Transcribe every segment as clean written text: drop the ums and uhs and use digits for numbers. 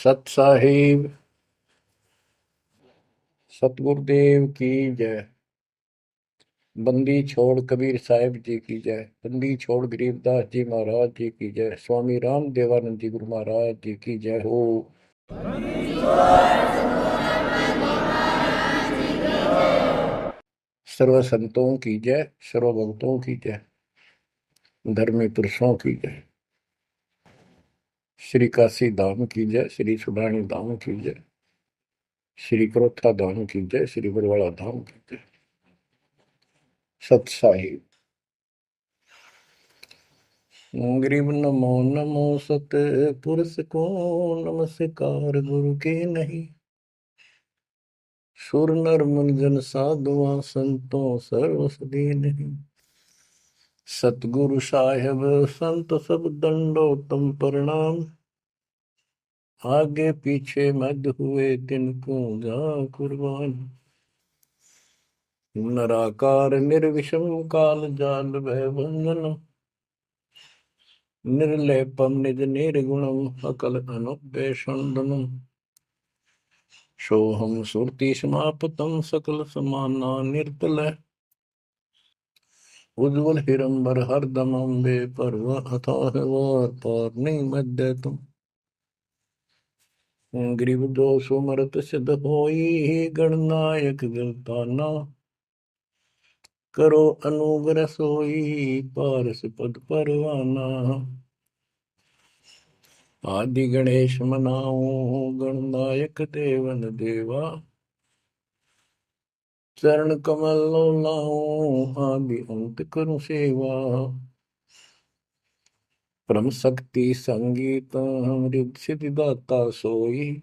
सत साहिब सतगुरुदेव की जय। बंदी छोड़ कबीर साहिब जी की जय। बंदी छोड़ गरीबदास जी महाराज जी की जय। स्वामी राम देवानंद जी गुरु महाराज जी की जय हो। सर्व संतों की जय, सर्व भक्तों की जय, धर्मी पुरुषों की जय। श्री काशी धाम की जय, श्री सुडानी धाम की जय, श्री क्रोथा धाम की जय, श्री बरवाड़ा धाम की जय। सत साहिब गरीब नमो नमो सत पुरुष को नमस्कार गुरु के नहीं। सुर नर मुनिजन साधुआ संतों सर्वसदी नहीं। सतगुरु साहेब संत सब दंडोतम प्रणाम। आगे पीछे मद हुए तिनको जा कुर्बान। नराकार निर्विषम काल जाल भय बंधन। निर्लेपम निज निर्गुणम अकल अनुपेशंदनम। सोहम सुरति समापतम सकल समाना निर्तल। उज्ज्वल हिरंबर हरदम अम्बे पर्व अथाह वार पार नहीं मध्य तुम। ग्रीव दोष सुमरत सिद्ध होई गणनायक गलताना। करो अनुग्रह सोई पारस पद परवाना। आदि गणेश मनाओ गणनायक देवन देवा। चरण कमल लाओ आदि अंत करूं सेवा। परम शक्ति संगीत अमृत सिद्धिदाता सोई।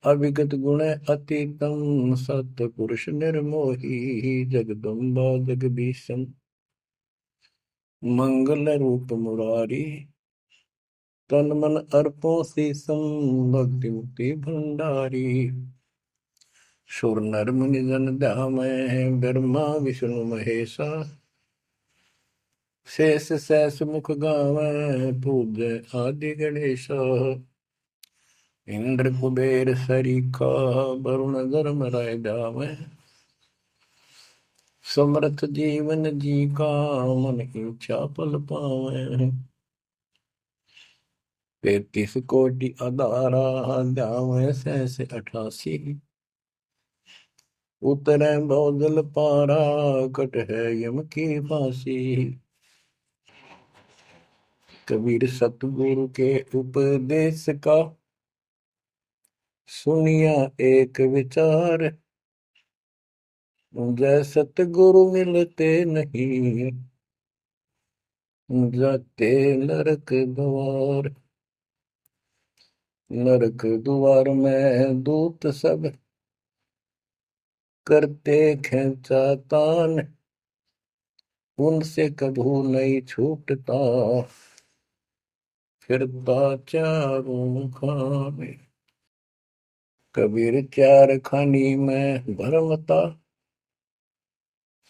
अविगत गुण अतीतम सत्य पुरुष निर्मोही। जगदम्बा जगदीशन मंगल रूप मुरारी। तन मन अर्पों शीसम भक्ति मुक्ति भंडारी। सुर नर मुनि जन ध्यामय ब्रह्मा विष्णु महेशा। शेष सहस मुख गावै पूज्य आदि गणेशा। इंद्र कुबेर सरीखा वरुण धर्म राय जावै। समर्थ जीवन जी का मन इच्छा पल पावै। 33 कोटि अदारा जावै सहस 88। उतरै बहुजल पारा कट है यम की फांसी। कबीर सतगुरु के उपदेश का सुनिया एक विचार। जय सतगुरु मिलते नहीं जाते नरक द्वार। नरक द्वार में दूत सब करते खेचा तान। उनसे कभू नहीं छूटता फिरता चारों खाने। कबीर चार खानी में भरमता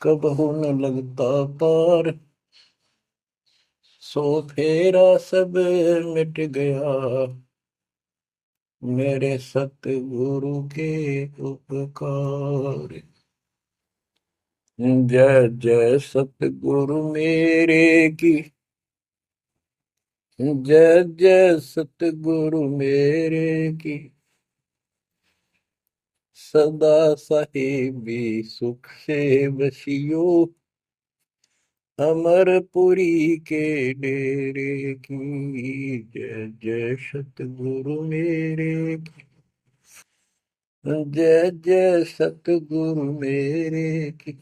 कबहू न लगता पार। सो फेरा सब मिट गया मेरे सतगुरु के उपकार। जय जय सतगुरु मेरे की। जय जय सतगुरु मेरे की। सदा साहिबी सुख से बसियो। अमरपुरी के डेरे की। जय जय सतगुरु मेरे की। जय जय सतगुरु मेरे की।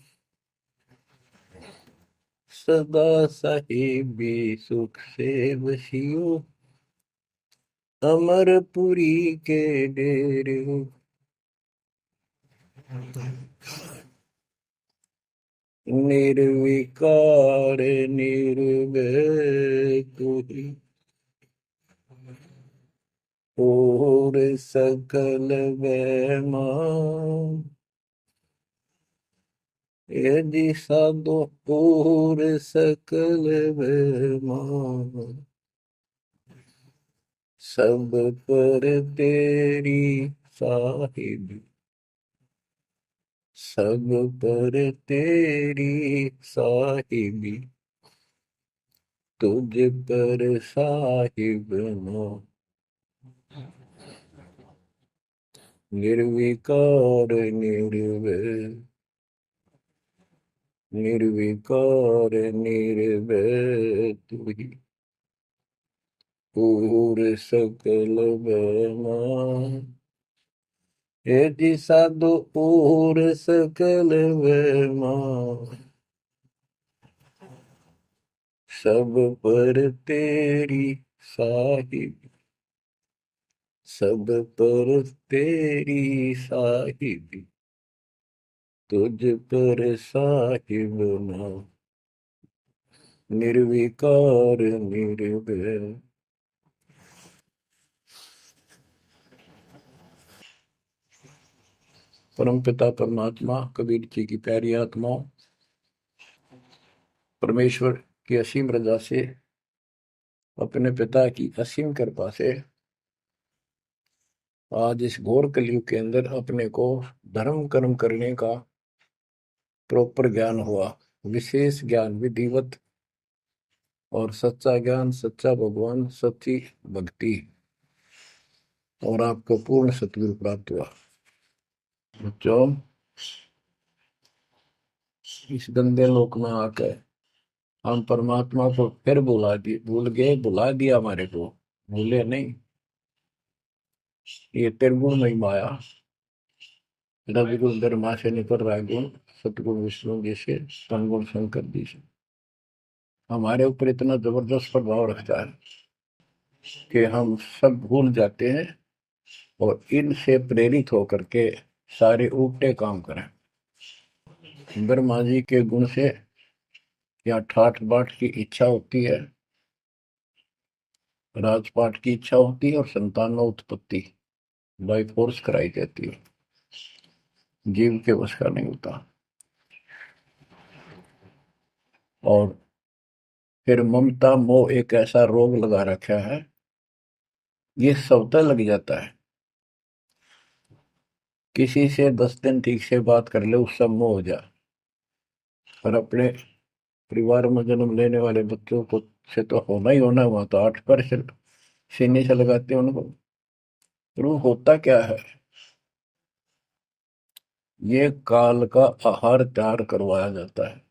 सदा साहिबी सुख से बसियो। अमरपुरी के डेरे। निर्विकार निर्भय तू ही और सकल वैमा। यदि साधो और सकल वैमा। सब पर तेरी साहिबी, सब पर तेरी साहिबी, तुझ पर साहिब नो, निर्विकार निर्भय, निर्विकार निर्भय तू ही, पूर सकल बेमान, हे जी साधु पूर सकल बेमान, सब पर तेरी साहिब, सब पर तेरी साहिबी, तुझ पर साहिब ना, निर्विकार निर्भय। परम पिता परमात्मा कबीर जी की प्यारी आत्माओं, परमेश्वर की असीम रजा से, अपने पिता की असीम कृपा से आज इस घोर कलयुग के अंदर अपने को धर्म कर्म करने का प्रॉपर ज्ञान हुआ, विशेष ज्ञान विधिवत, और सच्चा ज्ञान, सच्चा भगवान, सच्ची भक्ति, और आपको पूर्ण सतगुरु प्राप्त हुआ। जो इस गंदे लोक में आकर हम परमात्मा को फिर भूल गए, भुला दिया हमारे को, भूले नहीं। ये त्रिगुण में माया, रविगुण धर्मा से निकल रहा है गुण, सतगुण विष्णु जी से, तनगुण शंकर जी से हमारे ऊपर इतना जबरदस्त प्रभाव रखता है कि हम सब भूल जाते हैं और इनसे प्रेरित होकर के सारे उल्टे काम करें। ब्रह्मा जी के गुण से या ठाठ बाट की इच्छा होती है, राजपाट की इच्छा होती है, और संतान उत्पत्ति बाई फोर्स कराई जाती है, जीव के वश का नहीं होता। और फिर ममता मोह एक ऐसा रोग लगा रखा है, ये सबता लग जाता है। किसी से 10 दिन ठीक से बात कर ले, उससे मोह हो जाए, और अपने परिवार में जन्म लेने वाले बच्चों को से तो होना ही होना, हुआ तो 8% सीने से लगाते हैं उनको। तो वो होता क्या है, ये काल का आहार तैयार करवाया जाता है।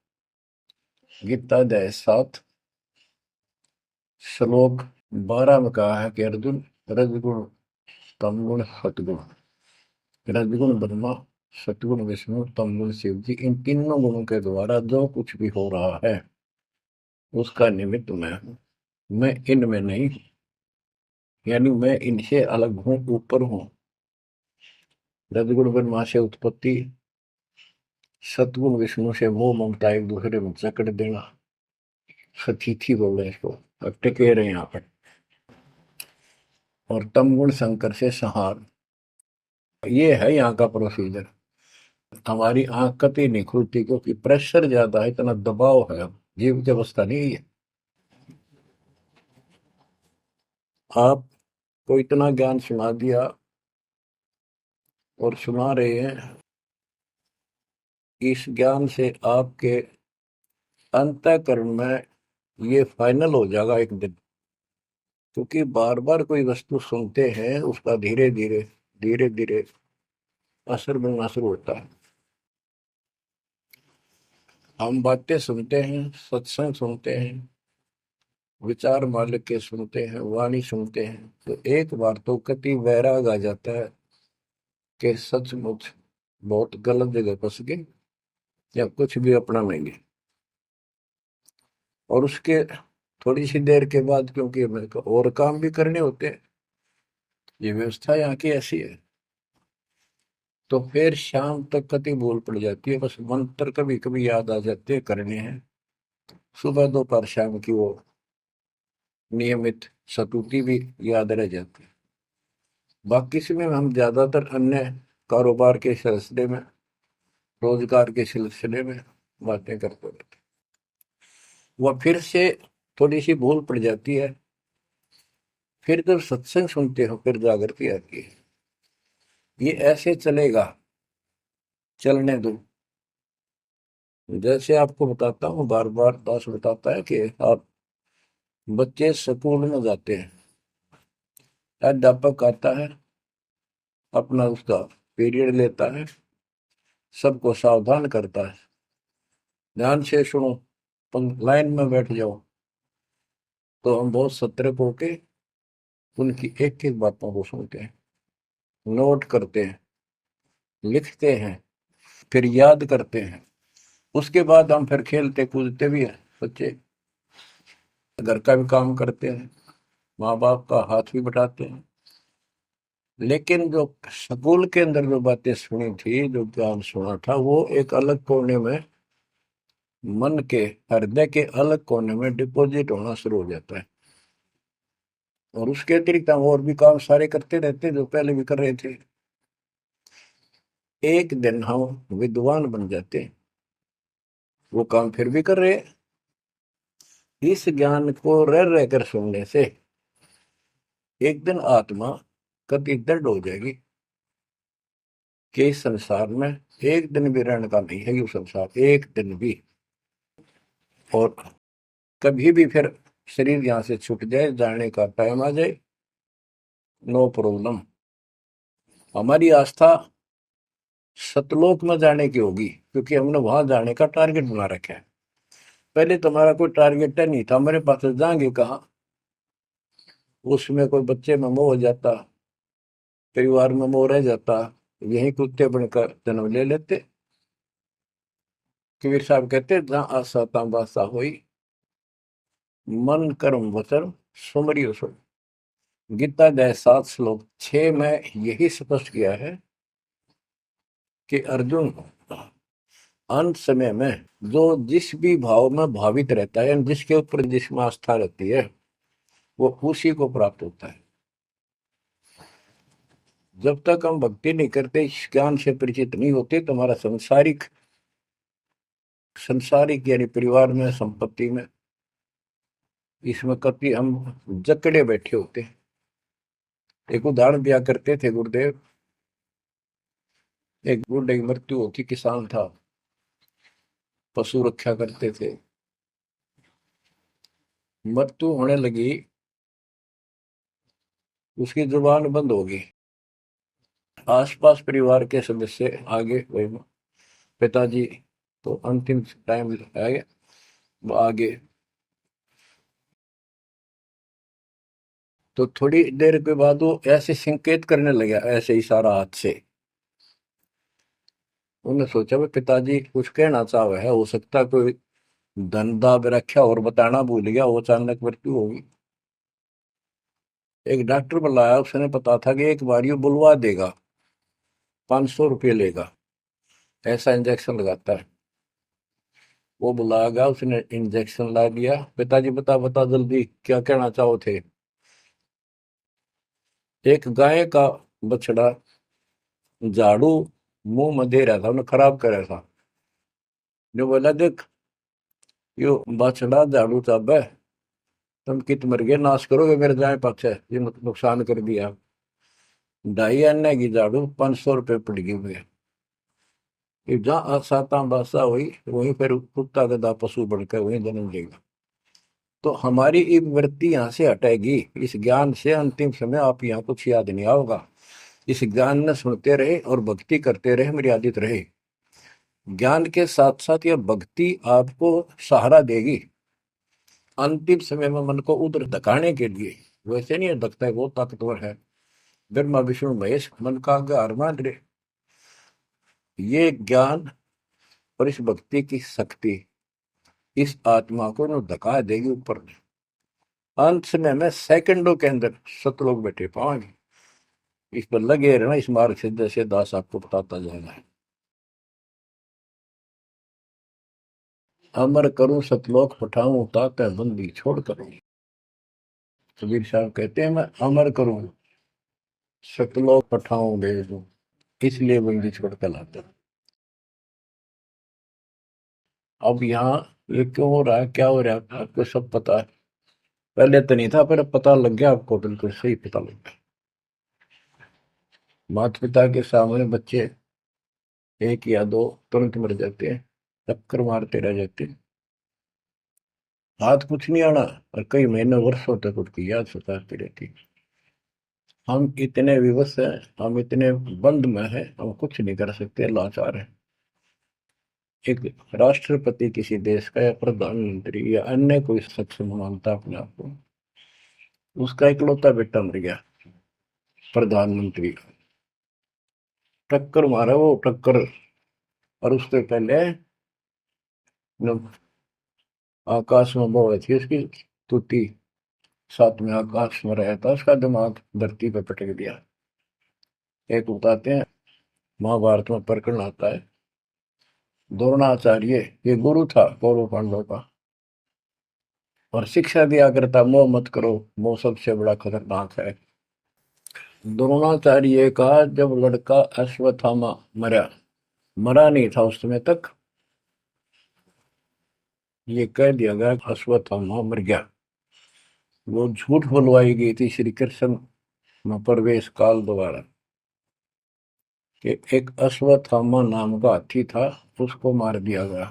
गीता अध्याय 7 श्लोक 12 में कहा है कि अर्जुन, रजगुण तमगुण सतगुण, रजगुण ब्रह्मा, सतगुण विष्णु, तमगुण शिव जी, इन तीनों गुणों के द्वारा जो कुछ भी हो रहा है उसका निमित्त मैं हूं, मैं इनमें नहीं हूं, यानी मैं इनसे अलग हूं, ऊपर हूं। रजगुण ब्रह्मा से उत्पत्ति, सतगुण विष्णु से मोह ममता एक दूसरे में जकड़ देना, सतीथी बोल रहे हैं इसको, टिके रहे यहाँ पर, और तम गुण शंकर से संहार। ये है यहाँ का प्रोसीजर। हमारी आंख कतई नहीं खुलती क्योंकि प्रेशर ज्यादा है, इतना दबाव है, जीव की अवस्था नहीं है। आपको इतना ज्ञान सुना दिया और सुना रहे हैं, इस ज्ञान से आपके अंतःकरण में ये फाइनल हो जाएगा एक दिन, क्योंकि बार बार कोई वस्तु सुनते हैं उसका धीरे धीरे धीरे धीरे असर बनना शुरू होता है। हम बातें सुनते हैं, सत्संग सुनते हैं, विचार मालिक के सुनते हैं, वाणी सुनते हैं, तो एक बार तो कति वैराग आ जाता है कि सचमुच बहुत गलत जगह फंस गए या कुछ भी अपना लेंगे। और उसके थोड़ी सी देर के बाद, क्योंकि मेरे को और काम भी करने होते हैं, ये व्यवस्था यहाँ की ऐसी है, तो फिर शाम तक कति भूल पड़ जाती है, बस मंत्र कभी कभी याद आ जाते हैं करने हैं, सुबह दोपहर शाम की वो नियमित सतुति भी याद रह जाती है। बाकी समय हम ज्यादातर अन्य कारोबार के सिलसिले में, रोजगार के सिलसिले में बातें करते रहते हैं। वह फिर से थोड़ी सी भूल पड़ जाती है, फिर जब सत्संग सुनते हो फिर जागृति आती है। ये ऐसे चलेगा, चलने दो। जैसे आपको बताता हूँ, बार बार दास बताता है कि आप बच्चे स्कूल में जाते हैं, अध्यापक आता है, अपना उसका पीरियड लेता है, सबको सावधान करता है, ध्यान से सुनो, लाइन में बैठ जाओ। तो हम बहुत सतर्क होके उनकी एक एक बातों को सुनते हैं, नोट करते हैं, लिखते हैं, फिर याद करते हैं। उसके बाद हम फिर खेलते कूदते भी हैं बच्चे, घर का भी काम करते हैं, माँ बाप का हाथ भी बटाते हैं। लेकिन जो स्कूल के अंदर जो बातें सुनी थी, जो ज्ञान सुना था, वो एक अलग कोने में, मन के हृदय के अलग कोने में डिपॉजिट होना शुरू हो जाता है। और उसके अतिरिक्त हम और भी काम सारे करते रहते हैं जो पहले भी कर रहे थे। एक दिन हम विद्वान बन जाते हैं, वो काम फिर भी कर रहे हैं। इस ज्ञान को रह रहकर सुनने से एक दिन आत्मा कति दृढ़ हो जाएगी कि इस संसार में एक दिन भी रहने का नहीं है, ये संसार एक दिन भी। और कभी भी फिर शरीर यहाँ से छूट जाए, जाने का टाइम आ जाए, नो प्रॉब्लम। हमारी आस्था सतलोक में जाने की होगी, क्योंकि हमने वहां जाने का टारगेट बना रखा है। पहले तुम्हारा कोई टारगेट नहीं था, हमारे पास जाएंगे कहाँ। उसमें कोई बच्चे में मोह हो जाता, परिवार में मोह रह जाता, यही कुत्ते बनकर जन्म ले लेते। कबीर साहब कहते, जहाँ आशा तहाँ बासा हुई, मन कर्म वचन सुमरियो सो। गीता अध्याय 7 श्लोक 6 में यही स्पष्ट किया है कि अर्जुन, अंत समय में जो जिस भी भाव में भावित रहता है, जिसके ऊपर जिसमें आस्था रहती है, वो उसी को प्राप्त होता है। जब तक हम भक्ति नहीं करते, इस ज्ञान से परिचित नहीं होते, तो हमारा संसारिक संसारिक यानी परिवार में, संपत्ति में, इसमें कभी हम जकड़े बैठे होते हैं। एक उदाहरण दिया करते थे गुरुदेव, एक बूढ़े की मृत्यु होती, किसान था, पशु रक्षा करते थे, मृत्यु होने लगी, उसकी जुबान बंद हो गई। आसपास परिवार के सदस्य आगे, वही पिताजी, तो अंतिम टाइम आ गया, वो आगे। तो थोड़ी देर के बाद वो ऐसे संकेत करने लगा, ऐसे इशारा हाथ से। उन्होंने सोचा भाई पिताजी कुछ कहना चाह रहे हैं, हो सकता है कोई धंधा रखा और बताना भूल गया, वो अचानक मृत्यु होगी। एक डॉक्टर बुलाया, उसने पता था कि एक बार ये बुलवा देगा, 500 रुपये लेगा, ऐसा इंजेक्शन लगाता है। वो बुलाया गया, उसने इंजेक्शन ला दिया। पिताजी बता बता जल्दी क्या कहना चाहो थे। एक गाय का बछड़ा झाड़ू मुंह में दे रहा था, उन्हें खराब कर रहा था। जो बोला, देख यो बछड़ा झाड़ू चाबे, तुम कित मर गए, नाश करोगे मेरे जाए पक्ष है, ये नुकसान कर दिया। 2.5 आने की झाड़ू 500 रुपये पड़ गई हुए। जहाँ साता बासा हुई, वहीं फिर कुत्ता गधा पशु बढ़कर वहीं जन्म लेगा। तो हमारी एक वृत्ति यहाँ से हटेगी इस ज्ञान से। अंतिम समय आप यहाँ कुछ याद नहीं आओगा, इस ज्ञान ने सुनते रहे और भक्ति करते रहे, मर्यादित रहे। ज्ञान के साथ साथ यह भक्ति आपको सहारा देगी अंतिम समय में, मन को उधर धकाने के लिए। वैसे नहीं है धकता है, वो ताकतवर है, ब्रह्मा विष्णु महेश मन का आधार मान रहे। ये ज्ञान और इस भक्ति की शक्ति इस आत्मा को न धका देगी ऊपर। अंत समय में सेकंडों के अंदर सतलोक बैठे पाएंगे। इस पर लगे रहना, इस मार्ग से जैसे दास आपको बताता जाएगा। अमर करूं सतलोक पठाऊं, ताकि बंदी छोड़ करूं। कबीर साहब कहते हैं, मैं अमर करूं सतलोक पठाऊं भेजूं, इसलिए बंदी छोड़ कर लाता। अब यहाँ ये क्यों हो रहा है, क्या हो रहा है, आपको सब पता है। पहले तो नहीं था, पर अब पता लग गया आपको, बिल्कुल सही पता लग गया। माता पिता के सामने बच्चे एक या दो तुरंत मर जाते हैं, चक्कर मारते रह जाते हैं, हाथ कुछ नहीं आना, और कई महीने वर्षों तक उसकी याद सताती रहती है। हम इतने विवश हैं, हम इतने बंद में हैं, हम कुछ नहीं कर सकते, लाचार हैं। एक राष्ट्रपति किसी देश का या प्रधानमंत्री या अन्य कोई शख्स मानता अपने आप को, उसका इकलौता बेटा मर गया, प्रधानमंत्री का, टक्कर मारा वो टक्कर। और उससे पहले जब आकाश में वो थी उसकी तुती, साथ में आकाश में रहा था, उसका दिमाग धरती पे पटक दिया। एक बताते हैं, महाभारत में प्रकरण आता है, द्रोणाचार्य, ये गुरु था कौरव पांडव का, और शिक्षा दिया करता, मोह मत करो, मोह सबसे बड़ा खतरनाक है। द्रोणाचार्य का जब लड़का अश्वत्थामा मरा, मरा नहीं था उस समय तक, ये कह दिया गया अश्वत्थामा मर गया। वो झूठ बुलवाई गई थी श्री कृष्ण में प्रवेश काल द्वारा, कि एक अश्वत्थामा नाम का हाथी था, उसको मार दिया गया।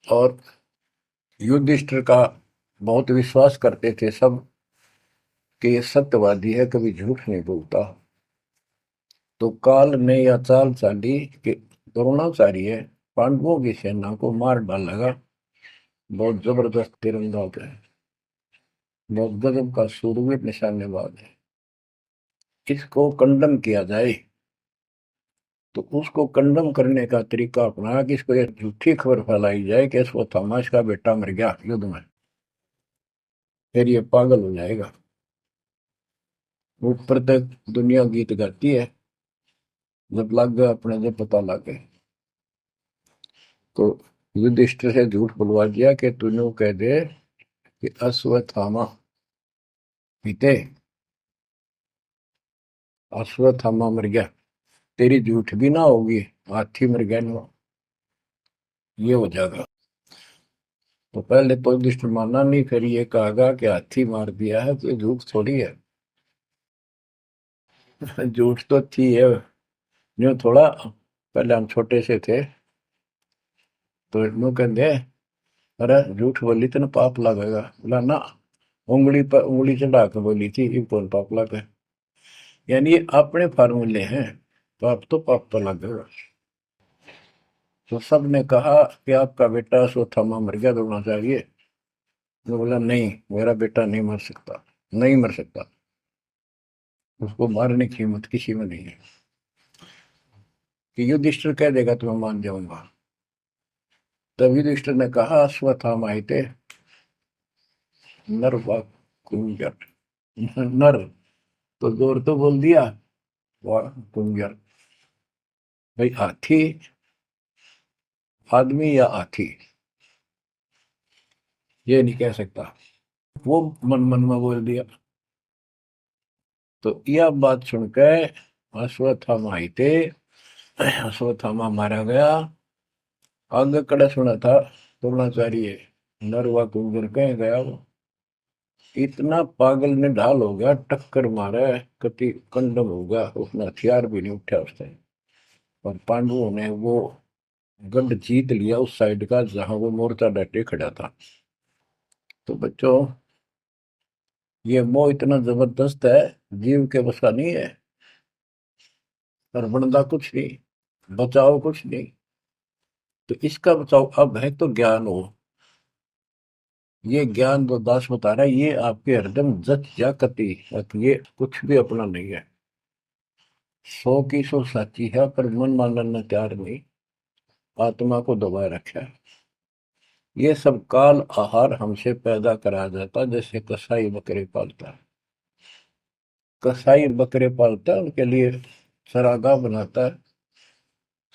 और युधिष्ठिर का बहुत विश्वास करते थे सब कि ये सत्यवादी है, कभी झूठ नहीं बोलता। तो काल ने यह चाल चाली कि द्रोणाचार्य पांडवों की सेना को मार डालेगा। बहुत जबरदस्त तीरंदाज है, बहुत गजब का शूरवीर निशानेबाज है, इसको कंडम किया जाए। तो उसको कंडम करने का तरीका अपनाया कि इसको एक झूठी खबर फैलाई जाए कि इसको थमास का बेटा मर गया युद्ध में, फिर ये पागल हो जाएगा। ऊपर तक दुनिया गीत गाती है, जब लग गया अपने जब पता लग गया, तो युधिष्ठिर से झूठ बुलवा दिया कि तूने कह दे कि अश्वत्थामा पीते, अश्वत्थामा मर गया, तेरी झूठ भी ना होगी, हाथी मर गया ना, ये हो जाएगा। तो पहले तो युधिष्ठिर माना नहीं, फिर ये कहा कि हाथी मार दिया है, तो ये झूठ थोड़ी है। झूठ तो थी है, यूं थोड़ा। पहले हम छोटे से थे तो यूं कहते, अरे झूठ बोली तो ना पाप लगेगा, बोला ना, उंगली पर उंगली चढ़ा के बोली थी, ये कौन पाप लगे। यानी ये अपने फार्मूले हैं, पाप तो लगेगा। तो सब ने कहा कि आपका बेटा अश्वत्थामा मर गया, दौड़ना चाहिए। तो बोला नहीं, मेरा बेटा नहीं मर सकता, नहीं मर सकता, उसको मारने की हिम्मत किसी में नहीं है। कि युधिष्ठिर कह देगा तो मैं मान जाऊंगा। तब युधिष्ठिर ने कहा अश्वत्थामा थे नर व कुंजर, नर तो जोर तो बोल दिया, व कुंजर, भाई हाथी आदमी या हाथी, ये नहीं कह सकता। वो मन मन में बोल दिया। तो यह बात सुनकर अश्वत्थामा थे, अश्वत्थामा मारा गया। आगे कड़ा सुना था द्रोणाचार्य, नरवा कुंजर कह गया वो, इतना पागल ने ढाल हो गया, टक्कर मारा, कति कंडम हो गया, उसने हथियार भी नहीं उठा उसने। और पांडवों ने वो गढ़ जीत लिया उस साइड का जहां वो मोर्चा डटे खड़ा था। तो बच्चों, ये मोह इतना जबरदस्त है, जीव के बस का नहीं है। और बनता कुछ नहीं, बचाओ कुछ नहीं। तो इसका बचाओ अब है तो ज्ञान हो। ये ज्ञान जो दास बता रहा है, ये आपके हृदय में जच जा कति, ये कुछ भी अपना नहीं है। 100 की 100 सच्ची है, पर मन मानने तैयार नहीं, आत्मा को दबाए रखा है। ये सब काल आहार हमसे पैदा कराया जाता, जैसे कसाई बकरे पालता है। कसाई बकरे पालता है, उनके लिए चरागाह बनाता है,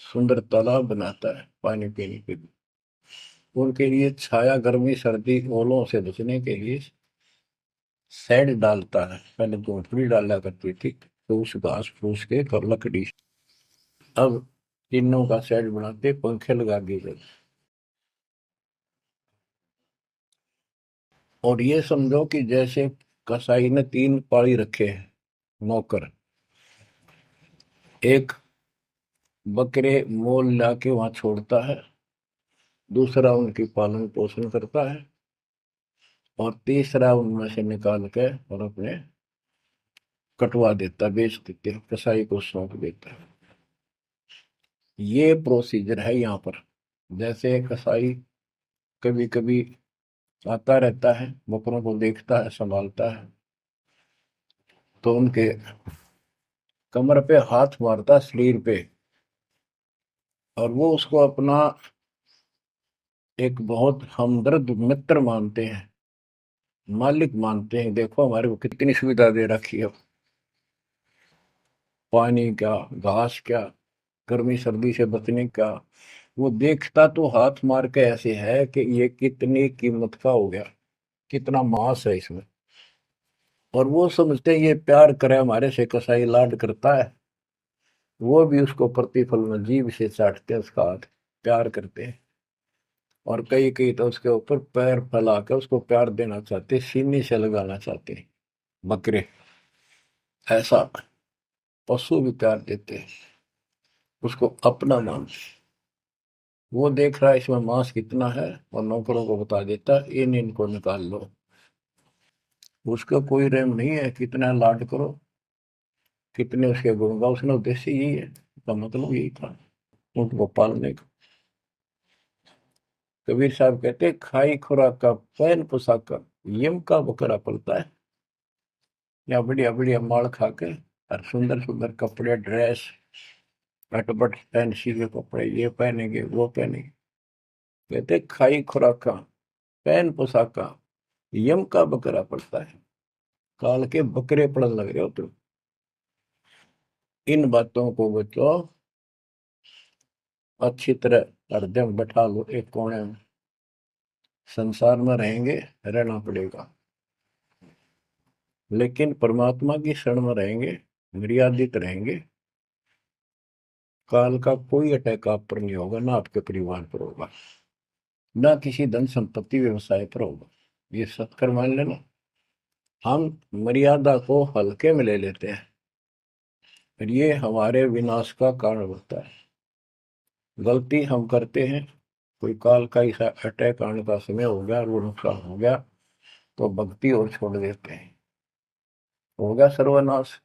सुंदर तालाब बनाता है पानी पीने के लिए, उनके लिए छाया, गर्मी, सर्दी, ओलों से बचने के लिए शेड डालता है। पहले झोंपड़ी डाला करती थी, तो उस घास फूस के और लकड़ी, अब टीनों का शेड बनाते, पंखे लगा दिए गए। और ये समझो कि जैसे कसाई ने 3 पाली रखे हैं नौकर, एक बकरे मोल लाके वहां छोड़ता है, दूसरा उनकी पालन पोषण करता है, और तीसरा उनमें से निकाल के और अपने कटवा देता, बेच देते हैं, कसाई को सौंप देता है। ये प्रोसीजर है यहाँ पर। जैसे कसाई कभी कभी आता रहता है, बकरों को देखता है, संभालता है, तो उनके कमर पे हाथ मारता, शरीर पे, और वो उसको अपना एक बहुत हमदर्द मित्र मानते हैं, मालिक मानते हैं। देखो हमारे को कितनी सुविधा दे रखी है, पानी क्या, घास क्या, गर्मी सर्दी से बचने का। वो देखता तो हाथ मार के ऐसे है कि ये कितनी कीमत का हो गया, कितना मांस है इसमें। और वो समझते हैं ये प्यार करे हमारे से, कसाई लाड करता है, वो भी उसको प्रतिफल में जीभ से चाटते हैं, उसका हाथ प्यार करते हैं। और कई कई तो उसके ऊपर पैर फैला कर उसको प्यार देना चाहते, सीने से लगाना चाहते हैं। बकरे ऐसा पशु भी प्यार देते हैं, उसको अपना मानते। वो देख रहा है इसमें मांस कितना है, और नौकरों को बता देता है इन इनको निकाल लो। उसका कोई रहम नहीं है, कितना लाड करो, कितने उसके गुण गाओ। उसका उद्देश्य यही है, उसका मतलब यही था, उनको पालने का। कबीर साहब कहते खाई खुराक का पैन पोशाक यम का बकरा पलता है। या बढ़िया बढ़िया माल खा के और सुंदर सुंदर कपड़े, ड्रेस, अटपट फैंसी के कपड़े, ये पहनेंगे वो पहनेंगे। कहते खाई खुराक का पैन पोशाक का यम का बकरा पड़ता है। काल के बकरे पड़न लग रहे हो तुम। इन बातों को बच्चों अच्छी तरह हृदय में बैठा लो एक कोने में। संसार में रहेंगे, रहना पड़ेगा, लेकिन परमात्मा की शरण में रहेंगे, मर्यादित रहेंगे। काल का कोई अटैक आप पर नहीं होगा, ना आपके परिवार पर होगा, ना किसी धन संपत्ति व्यवसाय पर होगा। ये सत्कर मान लेना। हम मर्यादा को हल्के में ले लेते हैं, और ये हमारे विनाश का कारण होता है। गलती हम करते हैं, कोई काल का ऐसा अटैक आने का समय हो गया और वो नुकसान हो गया, तो भक्ति और छोड़ देते हैं, हो गया सर्वनाश।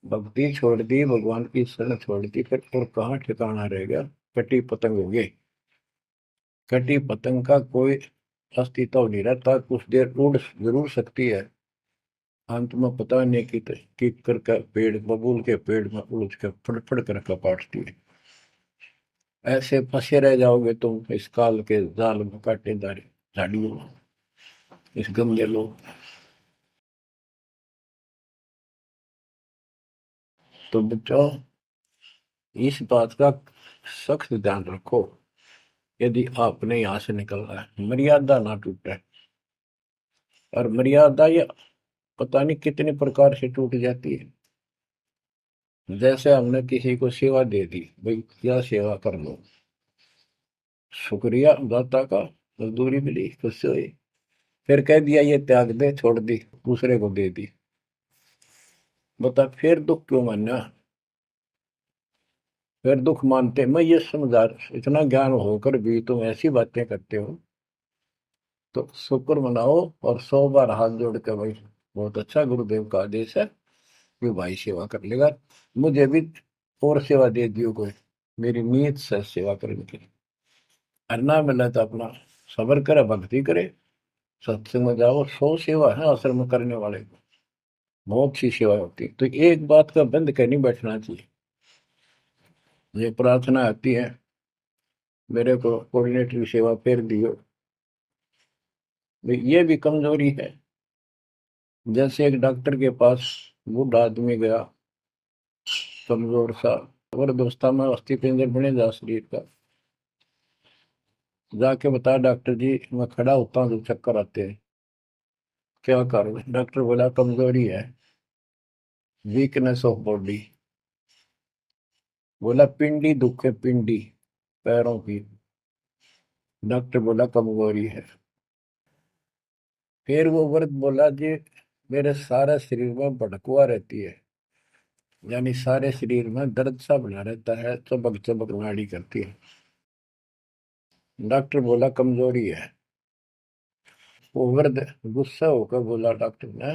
भक्ति छोड़ दी, भगवान की शरण छोड़ दी, फिर और कहाँ ठिकाना रह गया। कटी पतंग हो गई। कटी पतंग का कोई अस्तित्व नहीं रहता, कुछ देर उड़ जरूर सकती है, अंत में पता नहीं कि करके पेड़, बबूल के पेड़ में उलझ कर फड़फड़ कर कपाटती है। ऐसे फंसे रह जाओगे तुम इस काल के जाल में, कांटेदार झाड़ियों में, इस गंदे लोग। तो बच्चों इस बात का सख्त ध्यान रखो, यदि आपने यहाँ से निकलना है, मर्यादा ना टूटे। और मर्यादा ये पता नहीं कितने प्रकार से टूट जाती है। जैसे हमने किसी को सेवा दे दी, भाई क्या सेवा कर लो, शुक्रिया दाता का, मजदूरी मिली, खुश हुई, फिर कह दिया ये त्याग दे, छोड़ दी, दूसरे को दे दी। बता फिर दुख क्यों मानना। फिर दुख मानते, मैं ये समझा, इतना ज्ञान होकर भी तुम ऐसी बातें करते हो, तो शुक्र मनाओ, और 100 बार हाथ जोड़ के भाई बहुत अच्छा, गुरुदेव का आदेश है कि भाई सेवा कर लेगा, मुझे भी और सेवा दे दियो कोई, मेरी नीयत से सेवा करने की। और ना मिला तो अपना सबर करे, भक्ति करे, सत्संग में जाओ। 100 सेवा है आश्रम में करने वाले को, बहुत सी सेवा होती है। तो एक बात का बंद कर नहीं बैठना चाहिए। ये प्रार्थना आती है, मेरे को कोऑर्डिनेटर की सेवा फिर दियो, ये भी कमजोरी है। जैसे एक डॉक्टर के पास बूढ़ा आदमी गया, कमजोर सा, अवस्था में, अस्थि पिंजर बने जा शरीर का, जाके बताया डॉक्टर जी मैं खड़ा होता हूँ तो चक्कर आते हैं, क्या करूँ। डॉक्टर बोला कमजोरी है, वीकनेस ऑफ बॉडी। बोला पिंडी दुख है, पिंडी, पैरों की। डॉक्टर बोला कमजोरी है। फिर वो व्रत बोला जी, मेरे सारा शरीर में भड़कुआ रहती है, यानी सारे शरीर में दर्द सा बना रहता है, चबक चबक नाड़ी करती है। डॉक्टर बोला कमजोरी है। वो वृद्ध गुस्सा होकर बोला डॉक्टर ने,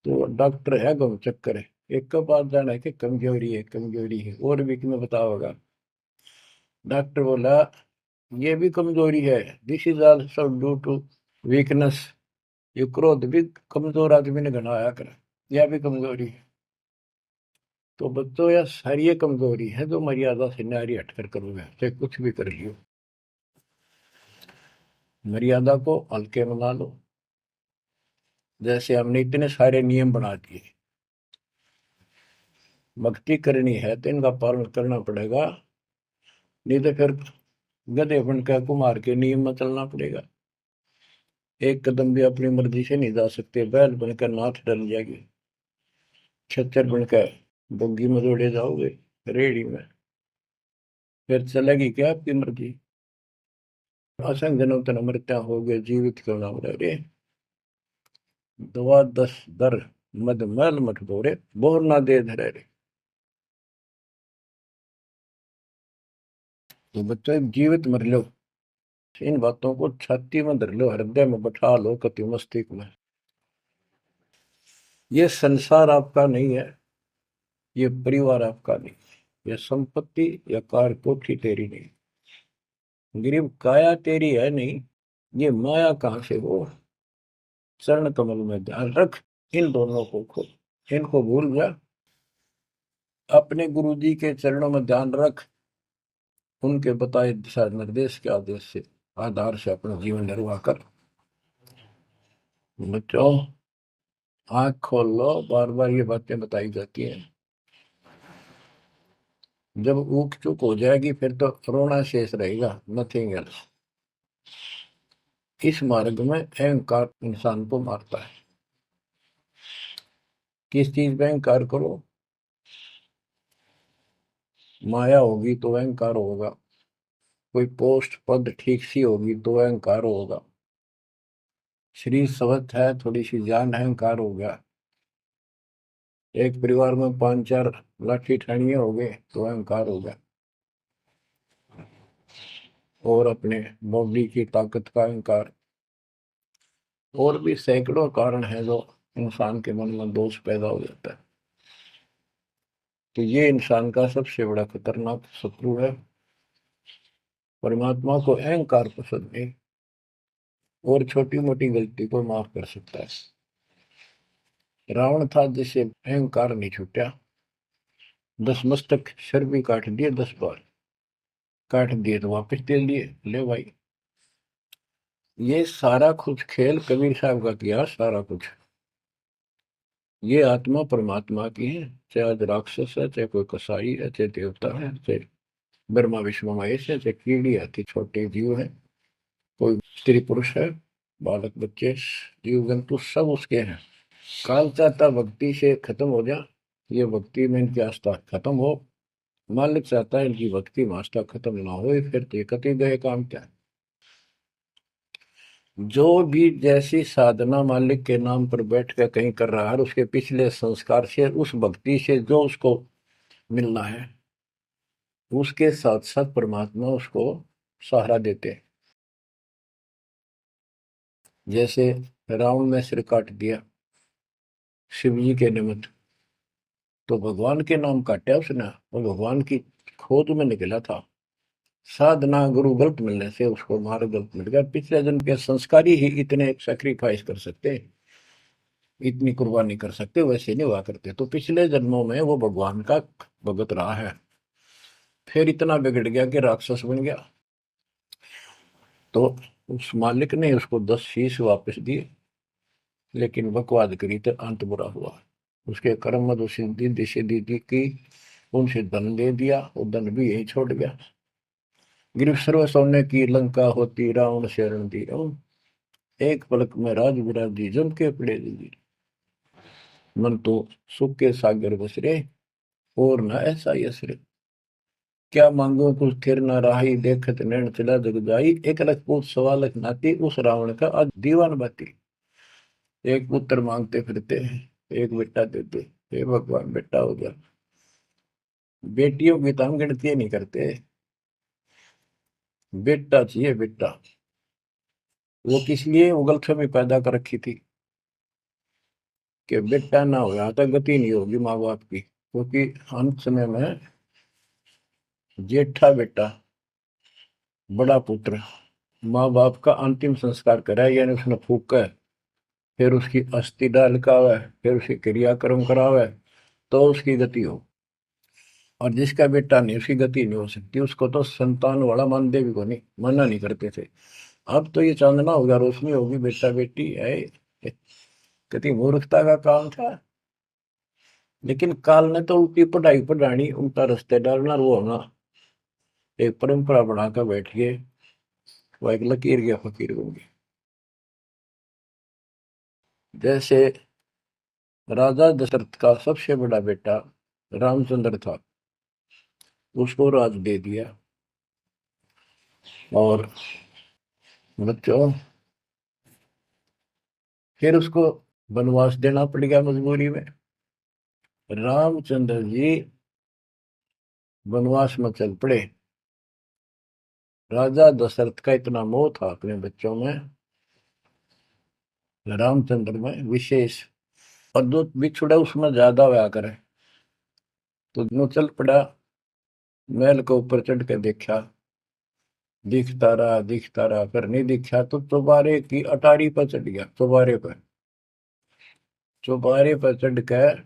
तो डॉक्टर है गम चक्कर है, एक का बात जाना है कि कमजोरी है, कमजोरी है, और भी तुम्हें बताओगा। डॉक्टर बोला ये भी कमजोरी है, this is also due to weakness. ये क्रोध भी कमजोर आदमी ने घना आया कर, यह भी कमजोरी है। तो बच्चों यह सारी ये कमजोरी है जो मर्यादा से नारी हटकर करोगे, चाहे कुछ भी कर लियो। मर्यादा को हल्के में ना लो। जैसे हमने इतने सारे नियम बना दिए, भक्ति करनी है तो इनका पालन करना पड़ेगा, नहीं तो फिर गधे बनकर कुमार के नियम में चलना पड़ेगा। एक कदम भी अपनी मर्जी से नहीं जा सकते, बैल बनकर नाथ डल जाएगी, छच्चर बनकर बुग्गी में दौड़े जाओगे रेड़ी में, फिर चलेगी क्या आपकी मर्जी। असंग जन्म तन मृत्या हो गए, जीवित क्यों ना रे। दवा दस दर मद मैल मठ बोरे, बोर ना दे धरे रे। तो बच्चों जीवित मर लो, इन बातों को छाती में धर लो, हृदय में बैठा लो, कति मस्तिष्क में। ये संसार आपका नहीं है, ये परिवार आपका नहीं, ये संपत्ति या कार कोठी तेरी नहीं, गरीब काया तेरी है नहीं, ये माया कहां से हो। चरण कमल में ध्यान रख, इन दोनों को खो, इनको भूल जा, अपने गुरु जी के चरणों में ध्यान रख, उनके बताए दिशा निर्देश के आदेश से आधार से अपना जीवन निर्वाह कर। बच्चों आंख खोल लो, बार बार ये बातें बताई जाती हैं। जब ऊक चुक हो जाएगी फिर तो रोना शेष रहेगा, नथिंग एल्स। इस मार्ग में अहंकार इंसान को मारता है। किस चीज में अहंकार करो, माया होगी तो अहंकार होगा, कोई पोस्ट पद ठीक सी होगी तो अहंकार होगा, शरीर स्वस्थ है थोड़ी सी जान, अहंकार हो गया। एक परिवार में 5-4 लाठी ठानिये हो गए तो अहंकार हो गया, और अपने बॉडी की ताकत का अहंकार। और भी सैकड़ों कारण है जो इंसान के मन में दोष पैदा हो जाता है। तो ये इंसान का सबसे बड़ा खतरनाक शत्रु है। परमात्मा को अहंकार पसंद नहीं, और छोटी मोटी गलती को माफ कर सकता है। रावण था जिसे अहंकार नहीं छूटा, 10 मस्तक सर भी काट दिए, 10 बार काट दिए तो वापस दे दिए, ले भाई। ये सारा कुछ खेल कबीर साहब का किया, सारा कुछ। ये आत्मा परमात्मा की है, चाहे आज राक्षस है, चाहे कोई कसाई है, चाहे देवता है, चाहे ब्रह्मा विष्णु महेश है, चाहे कीड़ी आती छोटे जीव है, कोई स्त्री पुरुष है, बालक बच्चे जीव जंतु सब उसके हैं। काल चाहता भक्ति से खत्म हो जा, ये भक्ति में इनकी आस्था खत्म हो, मालिक चाहता है इनकी भक्ति में आस्था खत्म ना हो, फिर तो कति गए काम क्या। जो भी जैसी साधना मालिक के नाम पर बैठ कर कहीं कर रहा है, उसके पिछले संस्कार से, उस भक्ति से जो उसको मिलना है, उसके साथ साथ परमात्मा उसको सहारा देते हैं। जैसे रावण ने सिर काट दिया शिव जी के निमित्त, तो भगवान के नाम काटा उसने, वो भगवान की खोज में निकला था। साधना गुरु गलत मिलने से उसको मार्ग गलत मिल गया, पिछले जन्म के संस्कारी ही इतने सेक्रीफाइस कर सकते हैं, इतनी कुर्बानी कर सकते, वैसे नहीं हुआ करते। तो पिछले जन्मों में वो भगवान का भगत रहा है, फिर इतना बिगड़ गया कि राक्षस बन गया। तो उस मालिक ने उसको 10 शीश वापस दिए, लेकिन बकवाद करी तो अंत बुरा हुआ। उसके कर्म मधु सिद्धि दिशे दीदी की, उनसे धन ले दिया, वो धन भी यही छोड़ गया। गिरफ्त सर्व सोने की लंका होती, रावण शरण दी, एक पलक में राज विराजी, जम के पड़े दी, मन तो सुख के सागर बसरे, और न ऐसा यसरे। क्या मांगो कुछ थिर न राही, देखत नैन चला जग जाई, एक लख पूत सवा लख नाती, उस रावण का आज दीवान बाती। एक पुत्र मांगते फिरते हैं, एक बेटा देते, हे भगवान बेटा हो गया। बेटियों की तो हम गिनती नहीं करते, बेटा चाहिए बेटा। वो किस लिए वो गलतफहमी पैदा कर रखी थी कि बेटा ना हो तो गति नहीं होगी माँ बाप की, क्योंकि अंत समय में जेठा बेटा, बड़ा पुत्र माँ बाप का अंतिम संस्कार कराए, यानी उसने फूका है, फिर उसकी अस्थि डाल का है, फिर उसकी क्रियाक्रम करावे, तो उसकी गति हो। और जिसका बेटा नहीं उसकी गति नहीं हो सकती, उसको तो संतान वाला मानते भी को नहीं, मना नहीं करते थे। अब तो ये चांदना होगा, रोशनी होगी, बेटा बेटी है, कितनी मूर्खता का काम था। लेकिन काल ने तो उल्टी पढ़ाई पढ़ानी, उल्टा रास्ते डालना, वो होना एक परंपरा बनाकर बैठ गए। वो एक लकीर के फकीर होंगे। जैसे राजा दशरथ का सबसे बड़ा बेटा रामचंद्र था, उसको राज दे दिया, और बच्चों फिर उसको वनवास देना पड़ गया मजबूरी में। रामचंद्र जी वनवास में चल पड़े। राजा दशरथ का इतना मोह था अपने बच्चों में, रामचंद्र में विशेष, और जो बिछुड़ा उसमें ज्यादा हुआ करे, तो दोनों चल पड़ा। महल के ऊपर चढ़ के देखा, दिखता रहा, फिर नहीं दिखा तो चौबारे की अटारी पर चढ़ गया। चौबारे पर चढ़ कर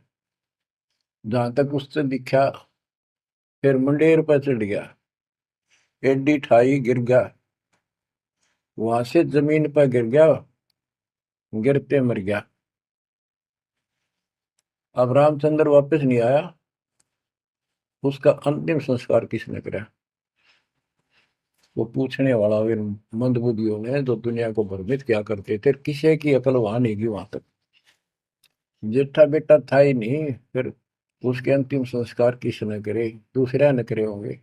जहां तक उससे दिखा, फिर मुंडेर पर चढ़ गया, एडी ठाई गिर गया, वहां से जमीन पर गिर गया, गिरते मर गया। अब रामचंद्र वापस नहीं आया, उसका अंतिम संस्कार किसने करा? वो पूछने वाला वे मंदबुद्धियों ने जो दुनिया को भ्रमित क्या करते थे, किसी की अकल वहां नहीं गई वहां तक। जेठा बेटा था ही नहीं, फिर उसके अंतिम संस्कार किसने करे? दूसरे ने करे होंगे।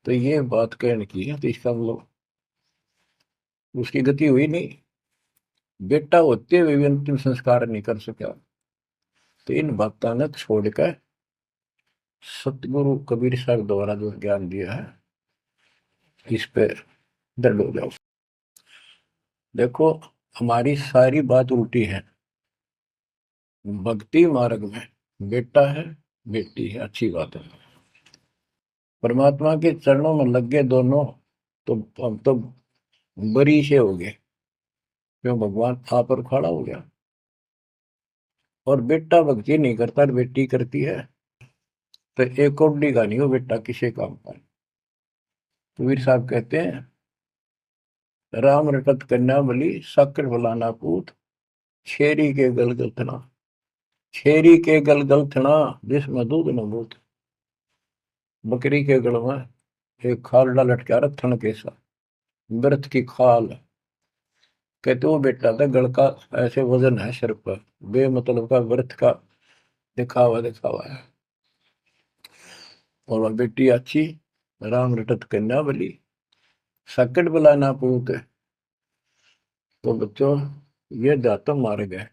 तो ये बात कहने की है, तो इसका मतलब उसकी गति हुई नहीं, बेटा होते हुए भी अंतिम संस्कार नहीं कर सका। तो इन बातों ने छोड़कर सतगुरु कबीर साहब द्वारा जो ज्ञान दिया है, इस पे दृढ़ हो जाओ। देखो, हमारी सारी बात उल्टी है। भक्ति मार्ग में बेटा है, बेटी है, अच्छी बात है। परमात्मा के चरणों में लग गए दोनों, तो हम तो बरी से हो गए, क्यों? भगवान आप पर खड़ा हो गया। और बेटा भक्ति नहीं करता, बेटी करती है, तो एक कौडी का नहीं हो बेटा किसी काम का। कबीर साहब कहते हैं, राम रटत कन्या बलि, साकर फलाना पूत, छेरी के गलगल थना, छेरी के गलगल थना, जिसमें दूध न बूत। बकरी के गल में एक खालडा लटका रहा थन के साथ, व्रत की खाल। कहते वो बेटा था गल का, ऐसे वजन है सिर पर, बेमतलब का व्रत का दिखावा दिखावा है। और वह बेटी अच्छी, राम रटत कन्या बली, सकट बुलाना पूत। तो बच्चों, ये दातम मार्ग है,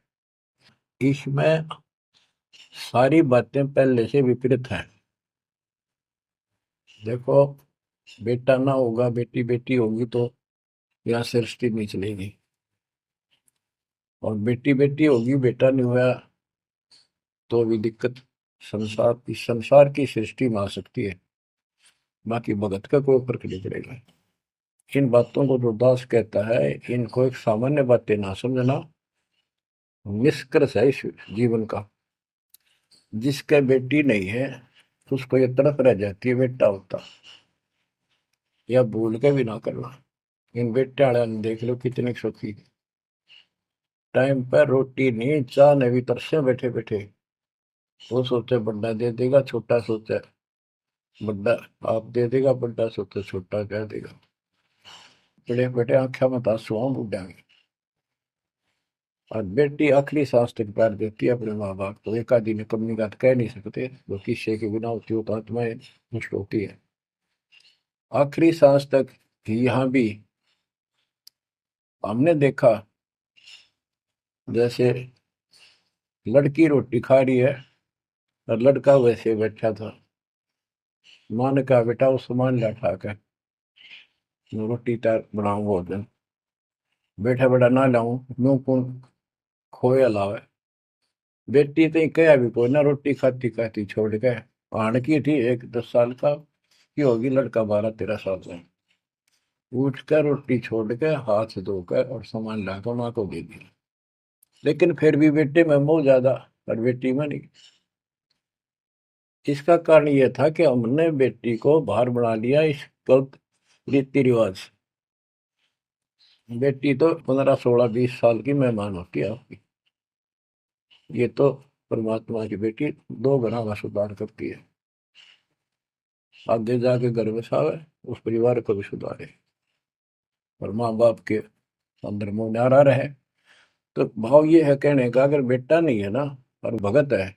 इसमें सारी बातें पहले से विपरीत हैं। देखो, बेटा ना होगा, बेटी बेटी होगी, तो यहाँ सृष्टि नहीं चलेगी। और बेटी बेटी होगी, बेटा नहीं हुआ, तो भी दिक्कत संसार की सृष्टि में आ सकती है। बाकी भगत का कोई फर्क नहीं पड़ेगा। इन बातों को जो दास कहता है, इनको एक सामान्य बातें ना समझना, निष्कर्ष है इस जीवन का। जिसके बेटी नहीं है, उसको ये तड़प रह जाती है बेटा होता, या भूल के भी ना करना। इन बेटे वाले ने देख लो कितने सुखी, टाइम पर रोटी नहीं, चाह नहीं भी तरसे बैठे बैठे। वो सोचे बड्डा दे देगा, छोटा सोचे बड्डा आप दे देगा, बड्डा सोचे छोटा कह देगा। बड़े बेटे आख्या मत आंसू बुढ़ा में। और बेटी आखिरी सांस तक प्यार देती है अपने माँ बाप को। एक आदि ने कमी का कह नहीं सकते, वो किस्से के बिना होती हो तो आत्माएं नष्ट होती है। आखिरी सांस तक यहाँ भी हमने देखा, जैसे लड़की रोटी खा रही है और लड़का वैसे बैठा था। माँ ने कहा बेटा वो सामान ला उठा कर, रोटी तैयार बनाऊं भोजन। बैठा बेटा ना लाऊं, यूं कौन खोए अलावे। बेटी तो कहा भी कोई ना, रोटी खाती खाती छोड़ के आण की थी, एक 10 साल का की होगी, लड़का 12-13 साल का। उठ कर रोटी छोड़ के हाथ धोकर और सामान लाकर माँ को दे दिया। लेकिन फिर भी बेटे में मोह ज्यादा और बेटी में नहीं। इसका कारण यह था कि हमने बेटी को बाहर बना लिया इस गलत रीति रिवाज से। बेटी तो 15-16-20 साल की मेहमान होती है आपकी। ये तो परमात्मा की बेटी 2 गुना का सुधार करती है। आगे जाके घर बसावे, उस परिवार को भी सुधारे और माँ बाप के अंदर मोह न्यारा रहे। तो भाव ये है कहने का, अगर बेटा नहीं है ना और भगत है,